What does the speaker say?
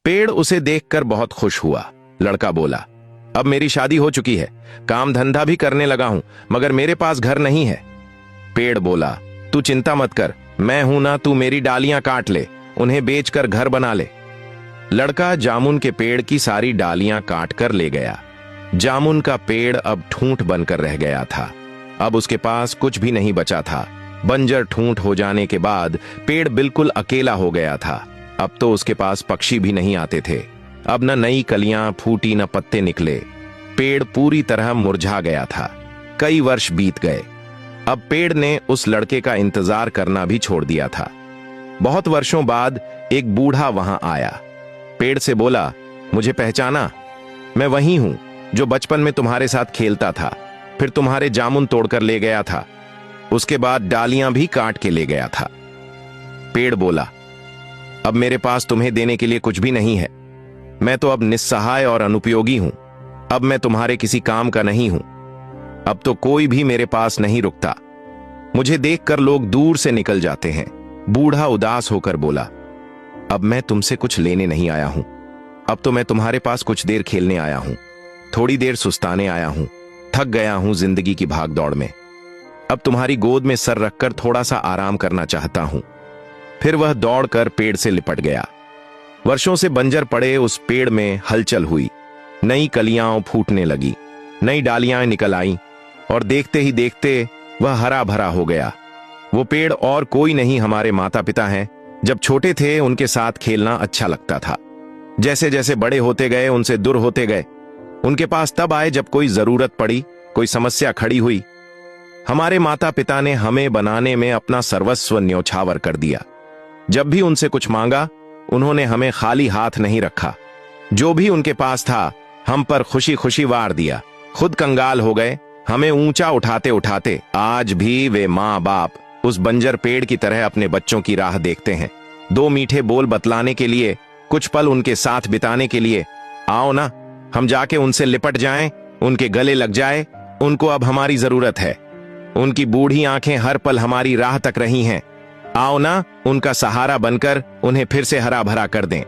पेड़ उसे देखकर बहुत खुश हुआ। लड़का बोला, अब मेरी शादी हो चुकी है, काम धंधा भी करने लगा हूं, मगर मेरे पास घर नहीं है। पेड़ बोला, तू चिंता मत कर, मैं हूं ना, तू मेरी डालियां काट ले, उन्हें बेचकर घर बना ले। लड़का जामुन के पेड़ की सारी डालियां काट कर ले गया। जामुन का पेड़ अब ठूंठ बनकर रह गया था। अब उसके पास कुछ भी नहीं बचा था। बंजर ठूंठ हो जाने के बाद पेड़ बिल्कुल अकेला हो गया था। अब तो उसके पास पक्षी भी नहीं आते थे। अब न नई कलियां फूटी न पत्ते निकले। पेड़ पूरी तरह मुरझा गया था। कई वर्ष बीत गए। अब पेड़ ने उस लड़के का इंतजार करना भी छोड़ दिया था। बहुत वर्षों बाद एक बूढ़ा वहां आया। पेड़ से बोला, मुझे पहचाना? मैं वही हूं जो बचपन में तुम्हारे साथ खेलता था, फिर तुम्हारे जामुन तोड़कर ले गया था, उसके बाद डालियां भी काट के ले गया था। पेड़ बोला, अब मेरे पास तुम्हें देने के लिए कुछ भी नहीं है। मैं तो अब निस्सहाय और अनुपयोगी हूं। अब मैं तुम्हारे किसी काम का नहीं हूं। अब तो कोई भी मेरे पास नहीं रुकता। मुझे देखकर लोग दूर से निकल जाते हैं। बूढ़ा उदास होकर बोला, अब मैं तुमसे कुछ लेने नहीं आया हूं। अब तो मैं तुम्हारे पास कुछ देर खेलने आया हूं, थोड़ी देर सुस्ताने आया हूं। थक गया हूं जिंदगी की भाग दौड़ में। अब तुम्हारी गोद में सर रखकर थोड़ा सा आराम करना चाहता हूं। फिर वह दौड़कर पेड़ से लिपट गया। वर्षों से बंजर पड़े उस पेड़ में हलचल हुई। नई कलियां फूटने लगी, नई डालियां निकल आईं, और देखते ही देखते वह हरा भरा हो गया। वो पेड़ और कोई नहीं, हमारे माता पिता हैं। जब छोटे थे उनके साथ खेलना अच्छा लगता था। जैसे जैसे बड़े होते गए उनसे दूर होते गए। उनके पास तब आए जब कोई जरूरत पड़ी, कोई समस्या खड़ी हुई। हमारे माता पिता ने हमें बनाने में अपना सर्वस्व न्यौछावर कर दिया। जब भी उनसे कुछ मांगा, उन्होंने हमें खाली हाथ नहीं रखा। जो भी उनके पास था हम पर खुशी खुशी वार दिया। खुद कंगाल हो गए, हमें ऊंचा उठाते उठाते। आज भी वे माँ बाप उस बंजर पेड़ की तरह अपने बच्चों की राह देखते हैं। दो मीठे बोल बतलाने के लिए, कुछ पल उनके साथ बिताने के लिए। आओ ना, हम जाके उनसे लिपट जाएं, उनके गले लग जाए। उनको अब हमारी जरूरत है। उनकी बूढ़ी आंखें हर पल हमारी राह तक रही हैं। आओ ना, उनका सहारा बनकर उन्हें फिर से हरा भरा कर दें।